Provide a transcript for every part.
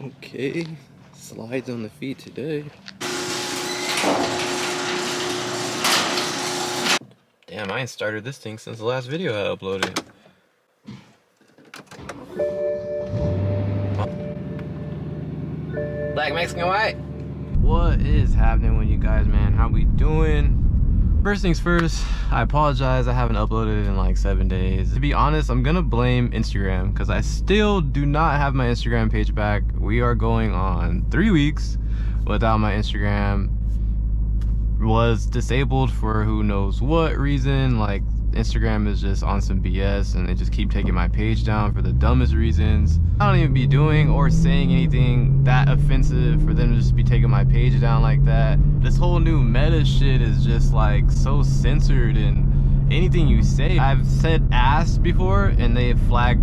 Okay, slides on the feet today. Damn, I ain't started this thing since the last video I uploaded. Black Mexican white. What is happening with you guys, man? How we doing? First things first, I apologize, I haven't uploaded in like 7 days. To be honest, I'm gonna blame Instagram because I still do not have my Instagram page back. We are going on 3 weeks without my Instagram. Was disabled for who knows what reason. Like, Instagram is just on some BS and they just keep taking my page down for the dumbest reasons. I don't even be doing or saying anything that offensive for them to just be taking my page down like that. This whole new meta shit is just like so censored, and anything you say, I've said ass before and they flagged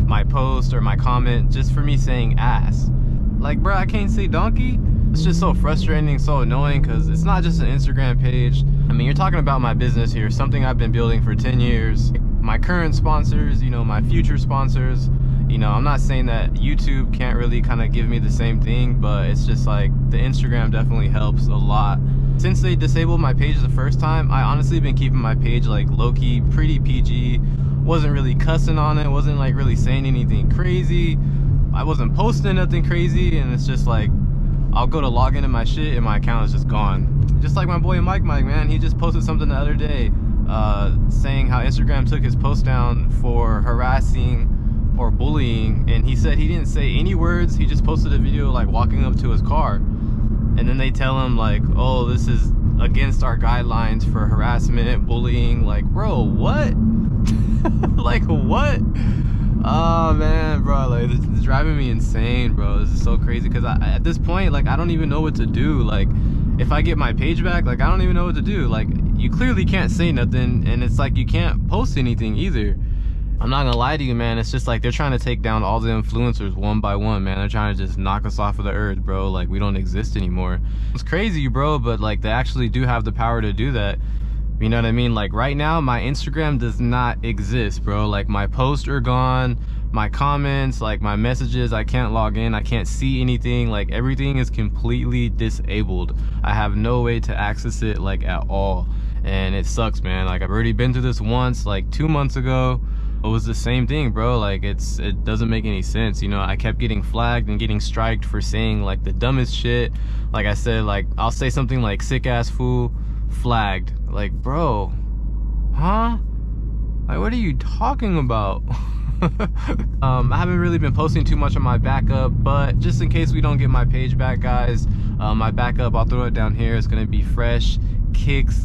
my post or my comment just for me saying ass. Like, bro, I can't say donkey. It's just so frustrating, so annoying, because it's not just an Instagram page. I mean, you're talking about my business here, something I've been building for 10 years. My current sponsors, you know, my future sponsors. You know, I'm not saying that YouTube can't really kind of give me the same thing, but it's just like the Instagram definitely helps a lot. Since they disabled my page the first time, I honestly been keeping my page like low-key, pretty PG. Wasn't really cussing on it, wasn't like really saying anything crazy. I wasn't posting nothing crazy, and it's just like, I'll go to log into my shit and my account is just gone. Just like my boy Mike, man, he just posted something the other day saying how Instagram took his post down for harassing or bullying, and he said he didn't say any words. He just posted a video like walking up to his car, and then they tell him like, oh, this is against our guidelines for harassment, bullying. Like, bro, what? Like, what? Oh man, bro, like, this is driving me insane, bro. This is so crazy, because at this point, like, I don't even know what to do. Like, if I get my page back, like, I don't even know what to do. Like, you clearly can't say nothing, and it's like you can't post anything either. I'm not gonna lie to you, man, it's just like they're trying to take down all the influencers one by one, man. They're trying to just knock us off of the earth, bro. Like, we don't exist anymore. It's crazy, bro, but like, they actually do have the power to do that. You know what I mean? Like, right now, my Instagram does not exist, bro. Like, my posts are gone, my comments, like, my messages, I can't log in, I can't see anything. Like, everything is completely disabled. I have no way to access it, like, at all. And it sucks, man. Like, I've already been through this once, like, 2 months ago. It was the same thing, bro. Like, it doesn't make any sense. You know, I kept getting flagged and getting striked for saying, like, the dumbest shit. Like I said, like, I'll say something like sick ass fool, flagged. Like, bro, huh? Like, what are you talking about? I haven't really been posting too much on my backup, but just in case we don't get my page back, guys, my backup, I'll throw it down here. It's gonna be fresh kicks.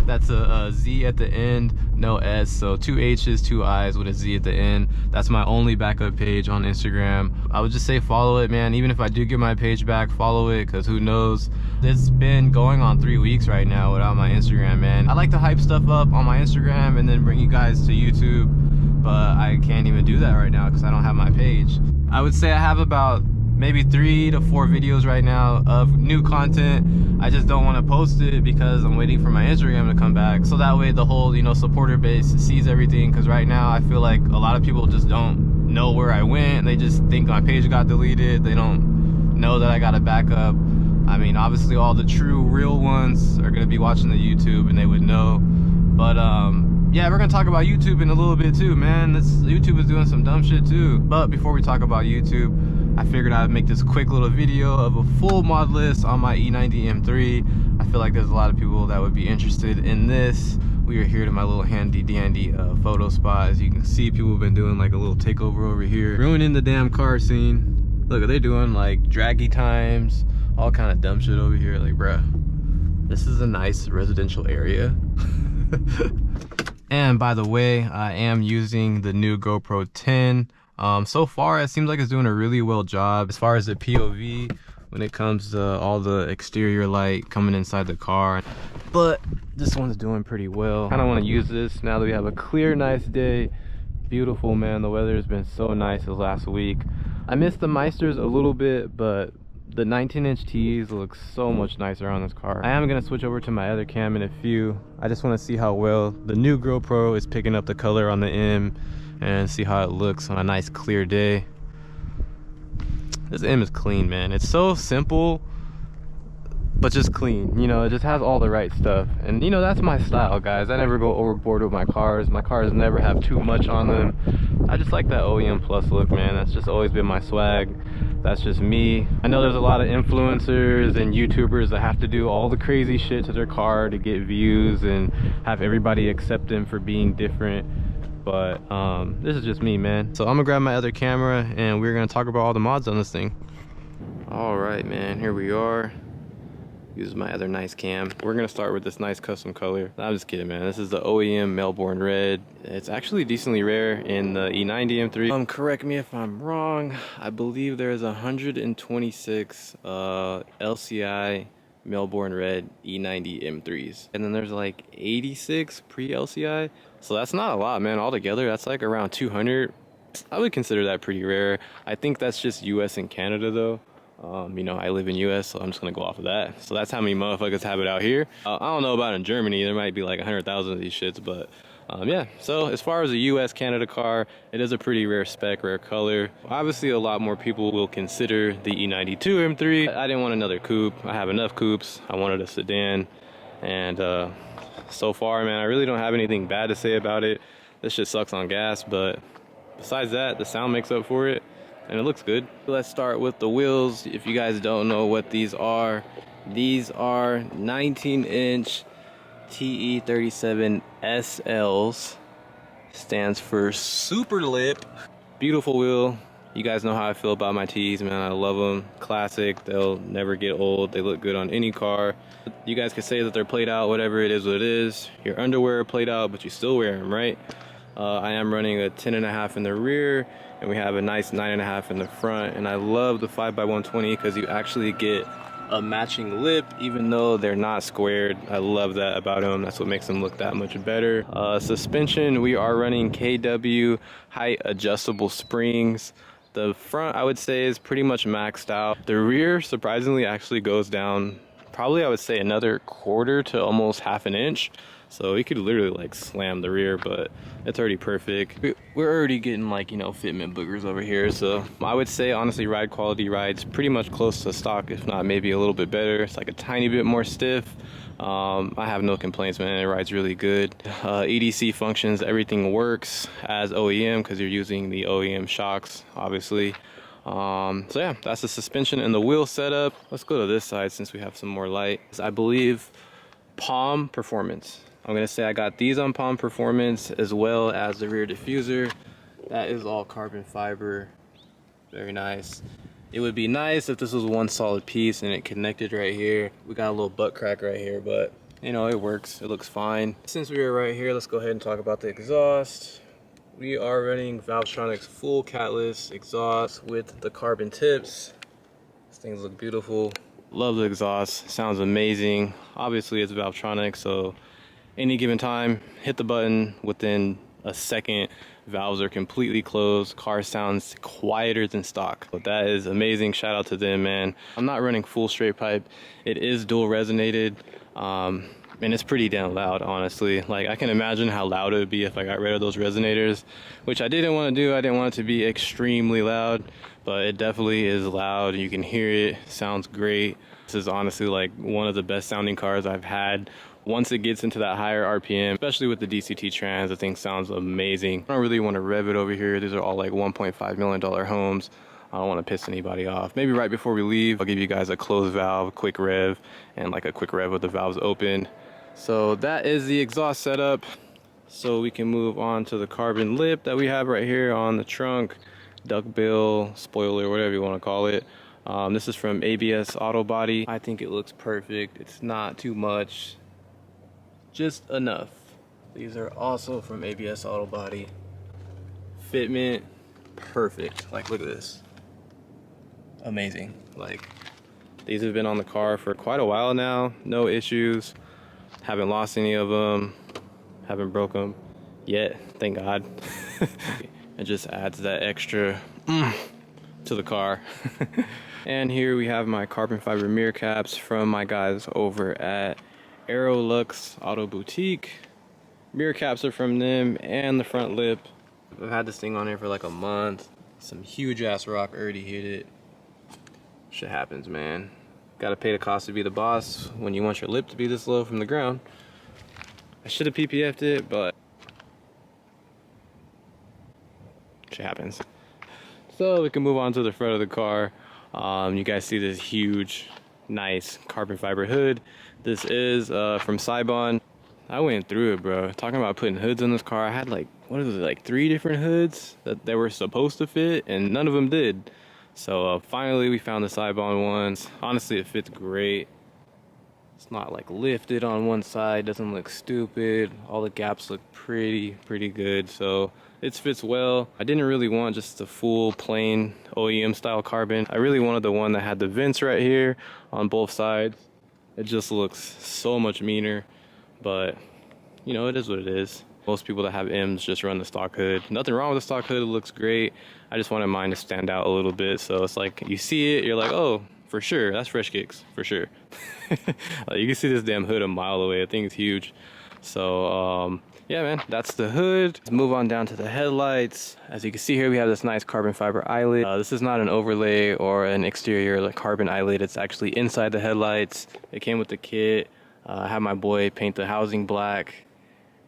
That's a Z at the end, no S, so 2 H's, 2 I's with a Z at the end. That's my only backup page on Instagram. I would just say follow it, man. Even if I do get my page back, follow it, because who knows. It's been going on 3 weeks right now without my Instagram, man. I like to hype stuff up on my Instagram and then bring you guys to YouTube, but I can't even do that right now because I don't have my page. I would say I have about maybe 3 to 4 videos right now of new content. I just don't want to post it because I'm waiting for my Instagram to come back, so that way the whole, you know, supporter base sees everything. Because right now I feel like a lot of people just don't know where I went. They just think my page got deleted. They don't know that I got a backup. I mean, obviously all the true real ones are gonna be watching the YouTube and they would know. But yeah, we're gonna talk about YouTube in a little bit too, man. YouTube is doing some dumb shit too. But before we talk about YouTube, I figured I'd make this quick little video of a full mod list on my E90 M3. I feel like there's a lot of people that would be interested in this. We are here to my little handy dandy photo spot. As you can see, people have been doing like a little takeover over here, ruining the damn car scene. Look, are they doing like draggy times, all kind of dumb shit over here? Like, bruh, this is a nice residential area. And by the way, I am using the new GoPro 10. So far it seems like it's doing a really well job as far as the POV when it comes to all the exterior light coming inside the car, but this one's doing pretty well. Kind of want to use this now that we have a clear, nice day. Beautiful, man. The weather has been so nice this last week. I missed the Meisters a little bit, but the 19-inch T's look so much nicer on this car. I am gonna switch over to my other cam in a few. I just want to see how well the new GoPro is picking up the color on the M and see how it looks on a nice clear day. This M is clean, man. It's so simple, but just clean. You know, it just has all the right stuff. And you know, that's my style, guys. I never go overboard with my cars. My cars never have too much on them. I just like that OEM plus look, man. That's just always been my swag. That's just me. I know there's a lot of influencers and YouTubers that have to do all the crazy shit to their car to get views and have everybody accept them for being different. But this is just me, man. So I'm gonna grab my other camera and we're gonna talk about all the mods on this thing. All right, man, here we are. Use my other nice cam. We're gonna start with this nice custom color. I'm just kidding, man. This is the OEM Melbourne Red. It's actually decently rare in the E90 M3. Correct me if I'm wrong. I believe there's 126 LCI Melbourne Red E90 M3s. And then there's like 86 pre-LCI. So that's not a lot, man. Altogether, that's like around 200. I would consider that pretty rare. I think that's just US and Canada though. You know, I live in US, so I'm just gonna go off of that. So that's how many motherfuckers have it out here. I don't know about in Germany. There might be like 100,000 of these shits, but yeah. So as far as a US Canada car, it is a pretty rare spec, rare color. Obviously a lot more people will consider the E92 M3. I didn't want another coupe. I have enough coupes. I wanted a sedan, and so far, man, I really don't have anything bad to say about it. This shit sucks on gas, but besides that, the sound makes up for it. And it looks good. Let's start with the wheels. If you guys don't know what these are 19-inch TE37 SLs. Stands for super lip. Beautiful wheel. You guys know how I feel about my T's, man. I love them. Classic. They'll never get old. They look good on any car. You guys can say that they're played out, whatever it is what it is. Your underwear played out, but you still wear them, right? I am running a 10.5 in the rear, and we have a nice 9.5 in the front. And I love the 5x120 because you actually get a matching lip, even though they're not squared. I love that about them. That's what makes them look that much better. Suspension, we are running KW height adjustable springs. The front, I would say, is pretty much maxed out. The rear, surprisingly, actually goes down probably, I would say, another quarter to almost half an inch. So you could literally like slam the rear, but it's already perfect. We're already getting like, you know, fitment boogers over here. So I would say honestly ride quality rides pretty much close to stock, if not maybe a little bit better. It's like a tiny bit more stiff. I have no complaints, man. It rides really good. EDC functions, everything works as OEM because you're using the OEM shocks, obviously. So yeah, that's the suspension and the wheel setup. Let's go to this side since we have some more light. I believe Palm Performance. I'm gonna say I got these on Palm Performance, as well as the rear diffuser. That is all carbon fiber. Very nice. It would be nice if this was one solid piece and it connected right here. We got a little butt crack right here, but you know, it works. It looks fine. Since we are right here, let's go ahead and talk about the exhaust. We are running Valvetronics full catless exhaust with the carbon tips. These things look beautiful. Love the exhaust. Sounds amazing. Obviously, it's Valvetronics, so any given time, hit the button, within a second, valves are completely closed. Car sounds quieter than stock. But that is amazing. Shout out to them, man. I'm not running full straight pipe. It is dual resonated, and it's pretty damn loud, honestly. Like, I can imagine how loud it would be if I got rid of those resonators, which I didn't want to do. I didn't want it to be extremely loud, but it definitely is loud. You can hear it. Sounds great. This is honestly like one of the best sounding cars I've had. Once it gets into that higher RPM, especially with the DCT trans, the thing sounds amazing. I don't really want to rev it over here. These are all like $1.5 million homes. I don't want to piss anybody off. Maybe right before we leave, I'll give you guys a closed valve, quick rev, and like a quick rev with the valves open. So that is the exhaust setup. So we can move on to the carbon lip that we have right here on the trunk, duckbill, spoiler, whatever you want to call it. This is from ABS Auto Body. I think it looks perfect. It's not too much, just enough. These are also from ABS Auto Body. Fitment, perfect. Like, look at this. Amazing. Like, these have been on the car for quite a while now. No issues. Haven't lost any of them. Haven't broke them yet, thank God. It just adds that extra to the car. And here we have my carbon fiber mirror caps from my guys over at Aerolux Auto Boutique. Mirror caps are from them, and the front lip. I've had this thing on here for like a month. Some huge ass rock already hit it. Shit happens, man. Gotta pay the cost to be the boss when you want your lip to be this low from the ground. I should have PPF'd it, but shit happens. So we can move on to the front of the car. You guys see this huge, nice carbon fiber hood. This is from Cybon. I went through it, bro. Talking about putting hoods on this car, I had like, what is it, like 3 different hoods that they were supposed to fit, and none of them did. So finally we found the Cybon ones. Honestly, it fits great. It's not like lifted on one side, doesn't look stupid. All the gaps look pretty good, so it fits well. I didn't really want just the full plain OEM style carbon. I really wanted the one that had the vents right here on both sides. It just looks so much meaner, but you know, it is what it is. Most people that have M's just run the stock hood. Nothing wrong with the stock hood, it looks great. I just wanted mine to stand out a little bit, so it's like you see it, you're like, oh, for sure, that's Fresh Kicks, for sure. Like, you can see this damn hood a mile away. I think it's huge. So yeah, man, that's the hood. Let's move on down to the headlights. As you can see here, we have this nice carbon fiber eyelid. This is not an overlay or an exterior like carbon eyelid. It's actually inside the headlights. It came with the kit. I had my boy paint the housing black.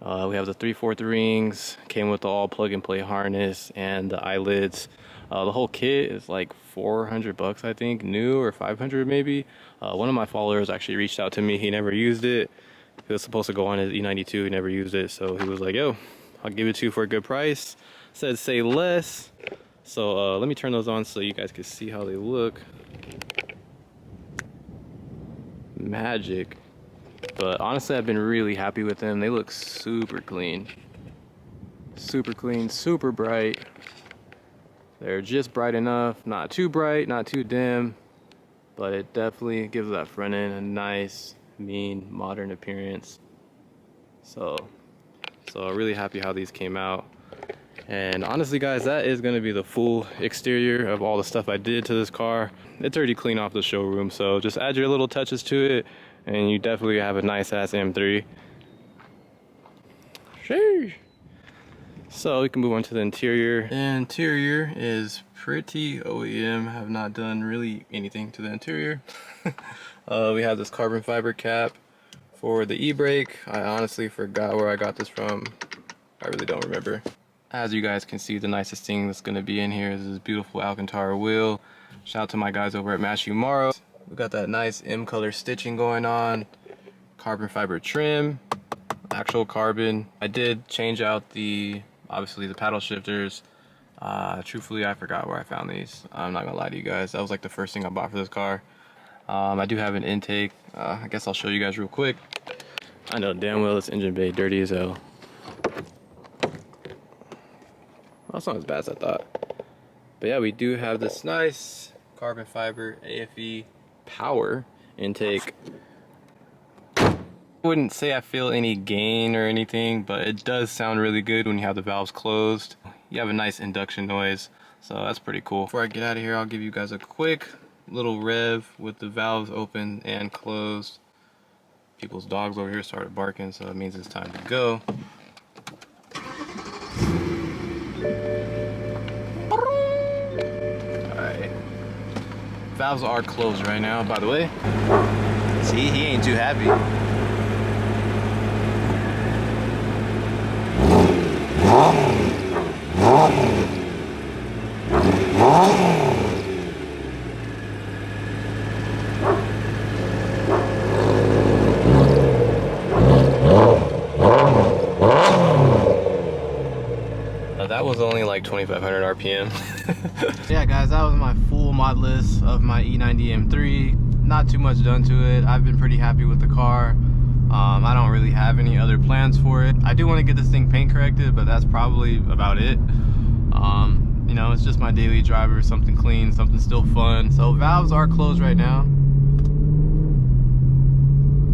We have the 3/4 rings, came with the all plug and play harness and the eyelids. The whole kit is like 400 bucks, I think, new, or 500 maybe. One of my followers actually reached out to me. He never used it. He was supposed to go on his E92. He never used it. So he was like, yo, I'll give it to you for a good price. Said say less. So let me turn those on so you guys can see how they look. Magic. But honestly, I've been really happy with them. They look super clean. Super clean, super bright. They're just bright enough, not too bright, not too dim, but it definitely gives that front end a nice, mean, modern appearance. So really happy how these came out. And honestly, guys, that is going to be the full exterior of all the stuff I did to this car. It's already clean off the showroom, so just add your little touches to it, and you definitely have a nice ass M3. Sheesh. So we can move on to the interior. The interior is pretty OEM. Have not done really anything to the interior. We have this carbon fiber cap for the e-brake. I honestly forgot where I got this from. I really don't remember. As you guys can see, the nicest thing that's going to be in here is this beautiful Alcantara wheel. Shout out to my guys over at Matthew Morrow. We got that nice M color stitching going on. Carbon fiber trim. Actual carbon. I did change out obviously the paddle shifters. Truthfully, I forgot where I found these. I'm not gonna lie to you guys. That was like the first thing I bought for this car. I do have an intake. I guess I'll show you guys real quick. I know damn well this engine bay dirty as hell. Well, that's not as bad as I thought. But yeah, we do have this nice carbon fiber AFE power intake. I wouldn't say I feel any gain or anything, but it does sound really good when you have the valves closed. You have a nice induction noise, so that's pretty cool. Before I get out of here, I'll give you guys a quick little rev with the valves open and closed. People's dogs over here started barking, so that means it's time to go. Alright. Valves are closed right now, by the way. See, he ain't too happy. That was only like 2,500 RPM. Yeah, guys, that was my full mod list of my E90 M3. Not too much done to it. I've been pretty happy with the car. I don't really have any other plans for it. I do want to get this thing paint corrected, but that's probably about it. You know, it's just my daily driver, something clean, something still fun. So valves are closed right now.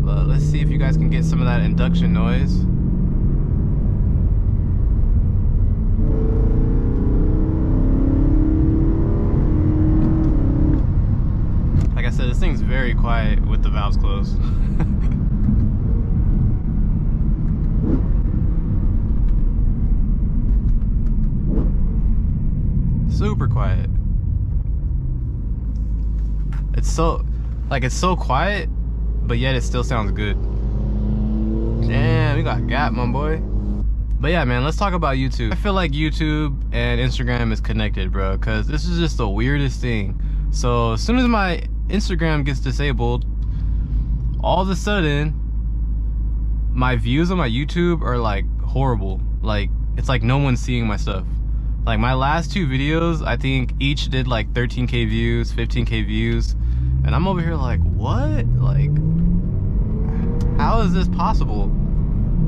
But let's see if you guys can get some of that induction noise. Like I said, this thing's very quiet with the valves closed. Super quiet. it's so quiet, but yet it still sounds good. Damn, we got gap, my boy. But yeah, man, let's talk about YouTube. I feel like YouTube and Instagram is connected, bro, because this is just the weirdest thing. So as soon as my Instagram gets disabled, all of a sudden my views on my YouTube are like horrible. Like, it's like no one's seeing my stuff. Like, my last 2 videos, I think each did like 13K views, 15K views, and I'm over here like, what? Like, how is this possible?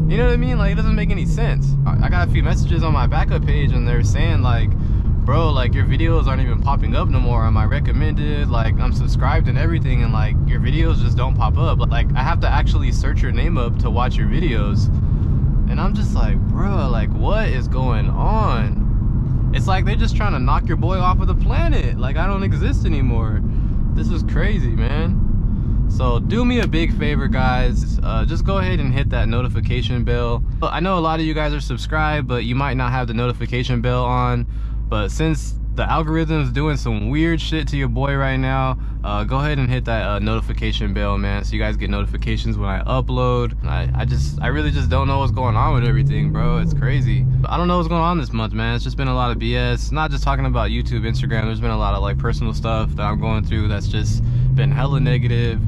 You know what I mean? Like, it doesn't make any sense. I got a few messages on my backup page and they're saying like, bro, like, your videos aren't even popping up no more on my recommended. Like, I'm subscribed and everything, and like, your videos just don't pop up. Like, I have to actually search your name up to watch your videos. And I'm just like, bro, like, what is going on? It's like they're just trying to knock your boy off of the planet. Like, I don't exist anymore. This is crazy, man. So do me a big favor, guys, just go ahead and hit that notification bell. I know a lot of you guys are subscribed, but you might not have the notification bell on. But since the algorithm's doing some weird shit to your boy right now, go ahead and hit that notification bell, man, so you guys get notifications when I upload. I really just don't know what's going on with everything, bro. It's crazy. I don't know what's going on this month, man. It's just been a lot of BS. Not just talking about YouTube, Instagram. There's been a lot of like personal stuff that I'm going through that's just been hella negative.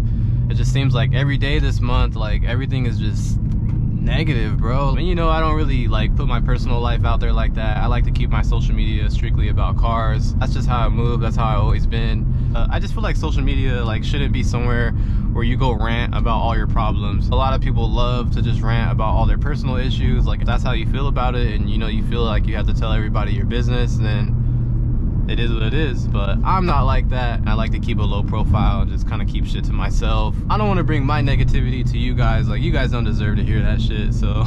It just seems like every day this month, like, everything is just negative, bro. And you know, I don't really like put my personal life out there like that. I like to keep my social media strictly about cars. That's just how I move. That's how I've always been. I just feel like social media like shouldn't be somewhere where you go rant about all your problems. A lot of people love to just rant about all their personal issues. Like, if that's how you feel about it, and you know, you feel like you have to tell everybody your business, then it is what it is. But I'm not like that. I like to keep a low profile and just kind of keep shit to myself. I don't want to bring my negativity to you guys. Like, you guys don't deserve to hear that shit. So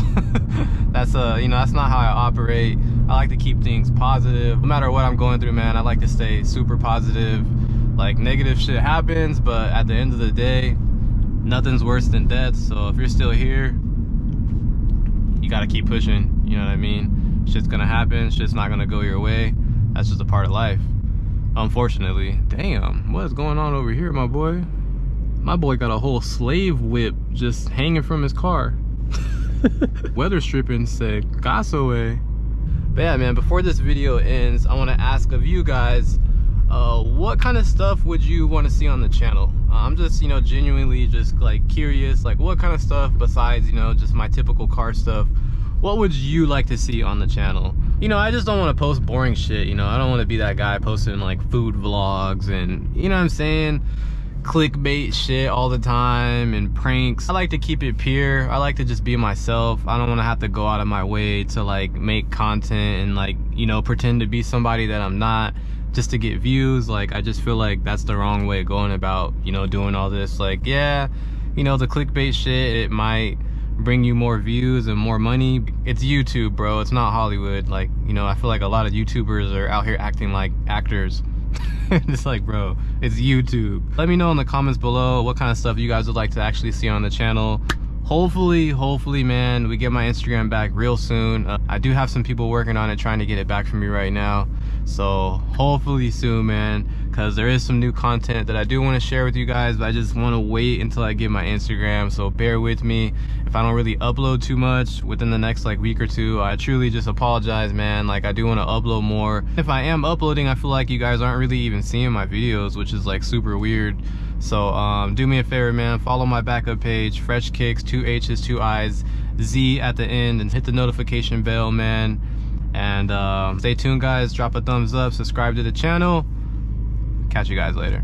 that's you know, that's not how I operate. I like to keep things positive. No matter what I'm going through, man, I like to stay super positive. Like, negative shit happens, but at the end of the day, nothing's worse than death. So if you're still here, you gotta keep pushing. You know what I mean? Shit's gonna happen. Shit's not gonna go your way. That's just a part of life, unfortunately. Damn, what is going on over here, my boy? My boy got a whole slave whip just hanging from his car. Weather stripping said, gas away. But yeah, man, before this video ends, I want to ask of you guys, what kind of stuff would you want to see on the channel? I'm just, you know, genuinely just like curious, like what kind of stuff besides, you know, just my typical car stuff, what would you like to see on the channel? You know, I just don't want to post boring shit, you know. I don't want to be that guy posting like food vlogs and, you know what I'm saying, clickbait shit all the time and pranks. I like to keep it pure. I like to just be myself. I don't want to have to go out of my way to like make content and like, you know, pretend to be somebody that I'm not just to get views. Like, I just feel like that's the wrong way of going about, you know, doing all this. Like, yeah, you know, the clickbait shit, it might bring you more views and more money. It's YouTube, bro. It's not Hollywood. Like, you know, I feel like a lot of YouTubers are out here acting like actors. It's like, bro, it's YouTube. Let me know in the comments below what kind of stuff you guys would like to actually see on the channel. Hopefully, man, we get my Instagram back real soon. I do have some people working on it, trying to get it back for me right now. So hopefully soon, man, because there is some new content that I do want to share with you guys, but I just want to wait until I get my Instagram. So bear with me if I don't really upload too much within the next like week or two. I truly just apologize, man. Like, I do want to upload more. If I am uploading, I feel like you guys aren't really even seeing my videos, which is like super weird. So do me a favor, man, follow my backup page, Fresh Kicks, 2 H's, 2 I's, Z at the end, and hit the notification bell, man. And stay tuned, guys. Drop a thumbs up, subscribe to the channel. Catch you guys later.